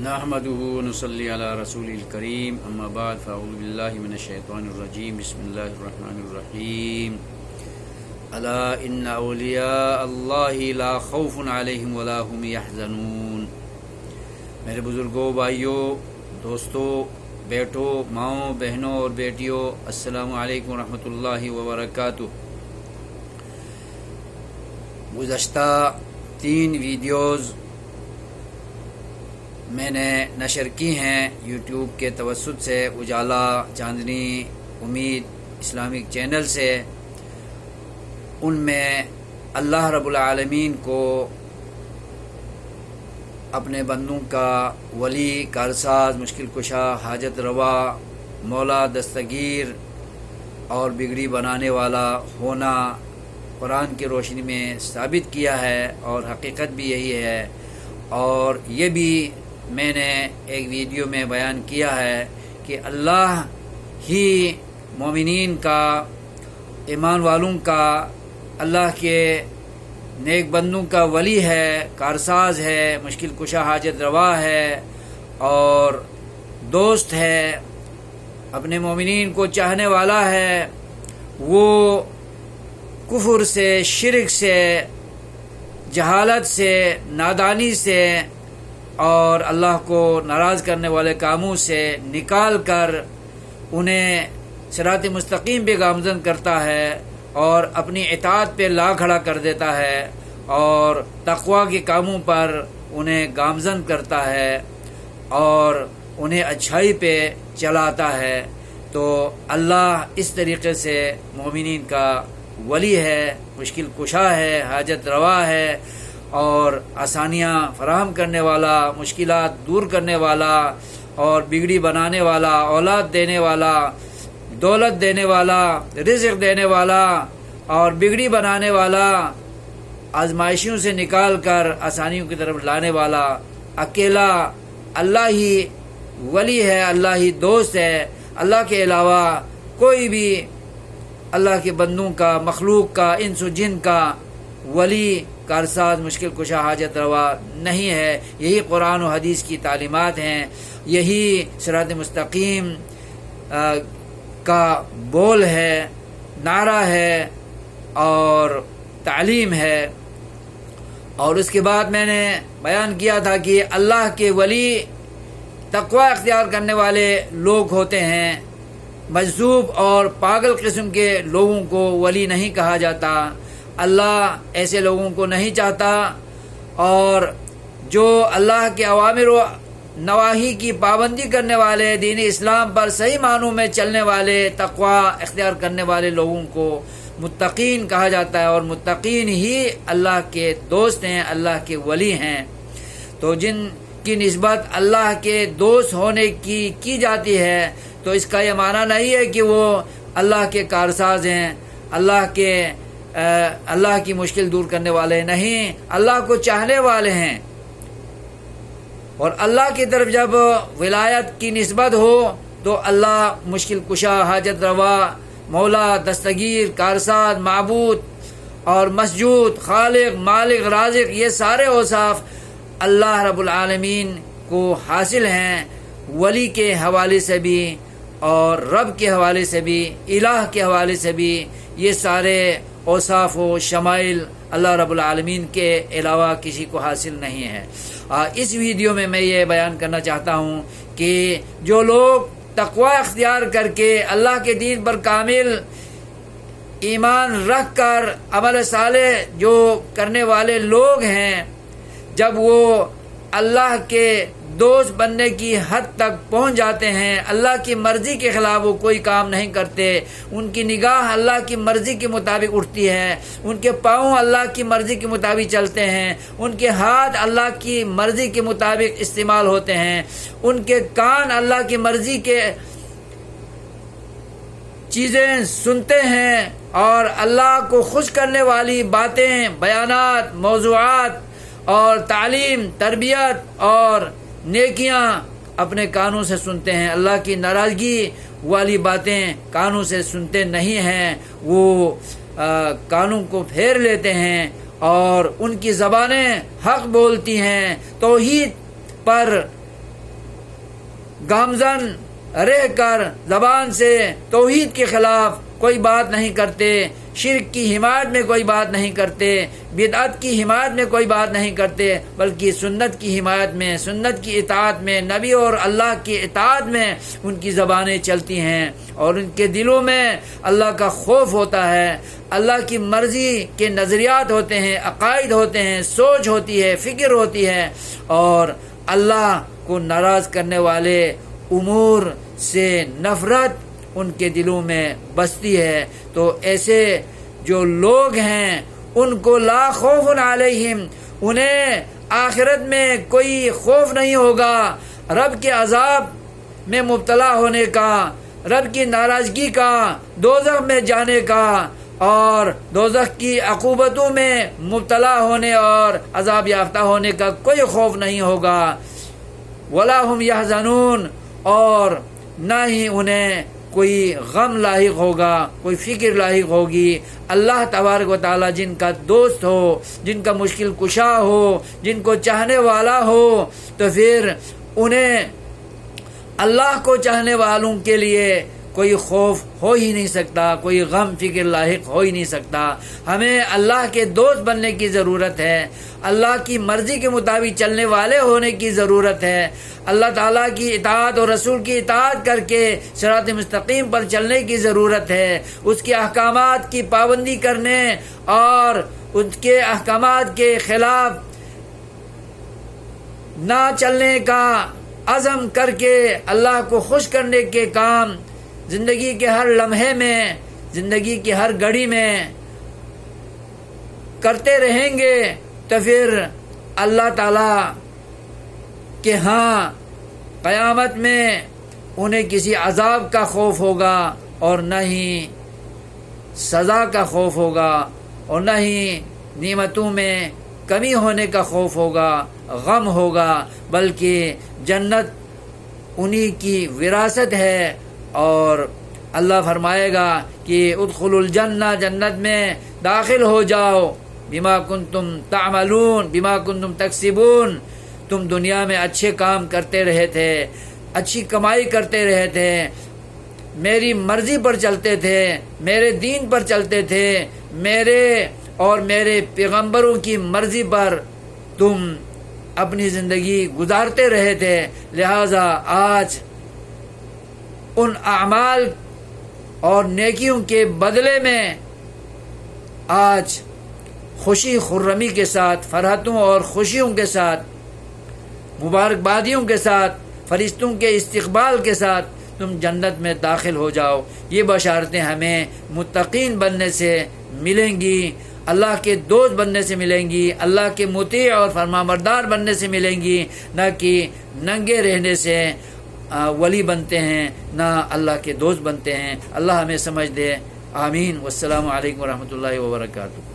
نحمده ونصلي على رسول الكريم اما بعد فاعوذ بالله من الشيطان الرجيم بسم الله الرحمن الرحيم الا ان اولیاء اللہ لا خوف علیہم ولا هم يحزنون۔ میرے بزرگوں، بھائیوں، دوستوں، بیٹوں، ماؤں، بہنوں اور بیٹیوں، السلام علیکم ورحمۃ اللہ وبرکاتہ۔ گزشتہ 3 ویڈیوز میں نے نشر کی ہیں یوٹیوب کے توسط سے، اجالا، چاندنی، امید اسلامک چینل سے۔ ان میں اللہ رب العالمین کو اپنے بندوں کا ولی، کارساز، مشکل کشا، حاجت روا، مولا دستگیر اور بگڑی بنانے والا ہونا قرآن کی روشنی میں ثابت کیا ہے، اور حقیقت بھی یہی ہے۔ اور یہ بھی میں نے ایک ویڈیو میں بیان کیا ہے کہ اللہ ہی مومنین کا، ایمان والوں کا، اللہ کے نیک بندوں کا ولی ہے، کارساز ہے، مشکل کشا، حاجت روا ہے اور دوست ہے، اپنے مومنین کو چاہنے والا ہے۔ وہ کفر سے، شرک سے، جہالت سے، نادانی سے اور اللہ کو ناراض کرنے والے کاموں سے نکال کر انہیں صراط مستقیم پہ گامزن کرتا ہے اور اپنی اطاعت پہ لا کھڑا کر دیتا ہے اور تقوی کے کاموں پر انہیں گامزن کرتا ہے اور انہیں اچھائی پہ چلاتا ہے۔ تو اللہ اس طریقے سے مومنین کا ولی ہے، مشکل کشا ہے، حاجت روا ہے اور آسانیاں فراہم کرنے والا، مشکلات دور کرنے والا اور بگڑی بنانے والا، اولاد دینے والا، دولت دینے والا، رزق دینے والا اور بگڑی بنانے والا، آزمائشوں سے نکال کر آسانیوں کی طرف لانے والا اکیلا اللہ ہی ولی ہے، اللہ ہی دوست ہے۔ اللہ کے علاوہ کوئی بھی اللہ کے بندوں کا، مخلوق کا، انس و جن کا ولی، کارساز، مشکل کشا، حاجت روا نہیں ہے۔ یہی قرآن و حدیث کی تعلیمات ہیں، یہی صراط مستقیم کا بول ہے، نعرہ ہے اور تعلیم ہے۔ اور اس کے بعد میں نے بیان کیا تھا کہ اللہ کے ولی تقوی اختیار کرنے والے لوگ ہوتے ہیں، مجذوب اور پاگل قسم کے لوگوں کو ولی نہیں کہا جاتا۔ اللہ ایسے لوگوں کو نہیں چاہتا، اور جو اللہ کے اوامر و نواہی کی پابندی کرنے والے، دین اسلام پر صحیح معنوں میں چلنے والے، تقوی اختیار کرنے والے لوگوں کو متقین کہا جاتا ہے، اور متقین ہی اللہ کے دوست ہیں، اللہ کے ولی ہیں۔ تو جن کی نسبت اللہ کے دوست ہونے کی جاتی ہے، تو اس کا یہ معنی نہیں ہے کہ وہ اللہ کے کارساز ہیں، اللہ کی مشکل دور کرنے والے نہیں، اللہ کو چاہنے والے ہیں۔ اور اللہ کی طرف جب ولایت کی نسبت ہو تو اللہ مشکل کشا، حاجت روا، مولا، دستگیر، کارساز، معبود اور مسجود، خالق، مالک، رازق، یہ سارے اوصاف اللہ رب العالمین کو حاصل ہیں، ولی کے حوالے سے بھی اور رب کے حوالے سے بھی، الہ کے حوالے سے بھی۔ یہ سارے اوصاف و شمائل اللہ رب العالمین کے علاوہ کسی کو حاصل نہیں ہے۔ اس ویڈیو میں یہ بیان کرنا چاہتا ہوں کہ جو لوگ تقوی اختیار کر کے اللہ کے دین پر کامل ایمان رکھ کر عمل صالح جو کرنے والے لوگ ہیں، جب وہ اللہ کے دوست بننے کی حد تک پہنچ جاتے ہیں، اللہ کی مرضی کے خلاف وہ کوئی کام نہیں کرتے، ان کی نگاہ اللہ کی مرضی کے مطابق اٹھتی ہے، ان کے پاؤں اللہ کی مرضی کے مطابق چلتے ہیں، ان کے ہاتھ اللہ کی مرضی کے مطابق استعمال ہوتے ہیں، ان کے کان اللہ کی مرضی کے چیزیں سنتے ہیں، اور اللہ کو خوش کرنے والی باتیں، بیانات، موضوعات اور تعلیم، تربیت اور نیکیاں اپنے کانوں سے سنتے ہیں۔ اللہ کی ناراضگی والی باتیں کانوں سے سنتے نہیں ہیں، وہ کانوں کو پھیر لیتے ہیں اور ان کی زبانیں حق بولتی ہیں، توحید پر گامزن رہ کر زبان سے توحید کے خلاف کوئی بات نہیں کرتے، شرک کی حمایت میں کوئی بات نہیں کرتے، بدعت کی حمایت میں کوئی بات نہیں کرتے، بلکہ سنت کی حمایت میں، سنت کی اطاعت میں، نبی اور اللہ کی اطاعت میں ان کی زبانیں چلتی ہیں، اور ان کے دلوں میں اللہ کا خوف ہوتا ہے، اللہ کی مرضی کے نظریات ہوتے ہیں، عقائد ہوتے ہیں، سوچ ہوتی ہے، فکر ہوتی ہے، اور اللہ کو ناراض کرنے والے امور سے نفرت ان کے دلوں میں بستی ہے۔ تو ایسے جو لوگ ہیں ان کو لا خوف علیہم، انہیں آخرت میں کوئی خوف نہیں ہوگا رب کے عذاب میں مبتلا ہونے کا، رب کی ناراضگی کا، دوزخ میں جانے کا، اور دوزخ کی عقوبتوں میں مبتلا ہونے اور عذاب یافتہ ہونے کا کوئی خوف نہیں ہوگا۔ ولا ہم یحزنون، اور نہ ہی انہیں کوئی غم لاحق ہوگا، کوئی فکر لاحق ہوگی۔ اللہ تبارک و تعالی جن کا دوست ہو، جن کا مشکل کشا ہو، جن کو چاہنے والا ہو، تو پھر انہیں اللہ کو چاہنے والوں کے لیے کوئی خوف ہو ہی نہیں سکتا، کوئی غم فکر لاحق ہو ہی نہیں سکتا۔ ہمیں اللہ کے دوست بننے کی ضرورت ہے، اللہ کی مرضی کے مطابق چلنے والے ہونے کی ضرورت ہے، اللہ تعالیٰ کی اطاعت اور رسول کی اطاعت کر کے صراط مستقیم پر چلنے کی ضرورت ہے، اس کے احکامات کی پابندی کرنے اور اس کے احکامات کے خلاف نہ چلنے کا عزم کر کے اللہ کو خوش کرنے کے کام زندگی کے ہر لمحے میں، زندگی کی ہر گھڑی میں کرتے رہیں گے، تو پھر اللہ تعالیٰ کہ ہاں قیامت میں انہیں کسی عذاب کا خوف ہوگا، اور نہ ہی سزا کا خوف ہوگا، اور نہ ہی نعمتوں میں کمی ہونے کا خوف ہوگا، غم ہوگا، بلکہ جنت انہی کی وراثت ہے۔ اور اللہ فرمائے گا کہ ادخلوا الجنہ، جنت میں داخل ہو جاؤ، بما کنتم تعملون، بما کنتم تکسبون، تم دنیا میں اچھے کام کرتے رہے تھے، اچھی کمائی کرتے رہے تھے، میری مرضی پر چلتے تھے، میرے دین پر چلتے تھے، میرے اور میرے پیغمبروں کی مرضی پر تم اپنی زندگی گزارتے رہے تھے، لہذا آج ان اعمال اور نیکیوں کے بدلے میں آج خوشی خرمی کے ساتھ، فرحتوں اور خوشیوں کے ساتھ، مبارکبادیوں کے ساتھ، فرشتوں کے استقبال کے ساتھ تم جنت میں داخل ہو جاؤ۔ یہ بشارتیں ہمیں متقین بننے سے ملیں گی، اللہ کے دوست بننے سے ملیں گی، اللہ کے مطیع اور فرمانبردار بننے سے ملیں گی، نہ کہ ننگے رہنے سے ولی بنتے ہیں، نہ اللہ کے دوست بنتے ہیں۔ اللہ ہمیں سمجھ دے، آمین۔ والسلام علیکم ورحمۃ اللہ وبرکاتہ۔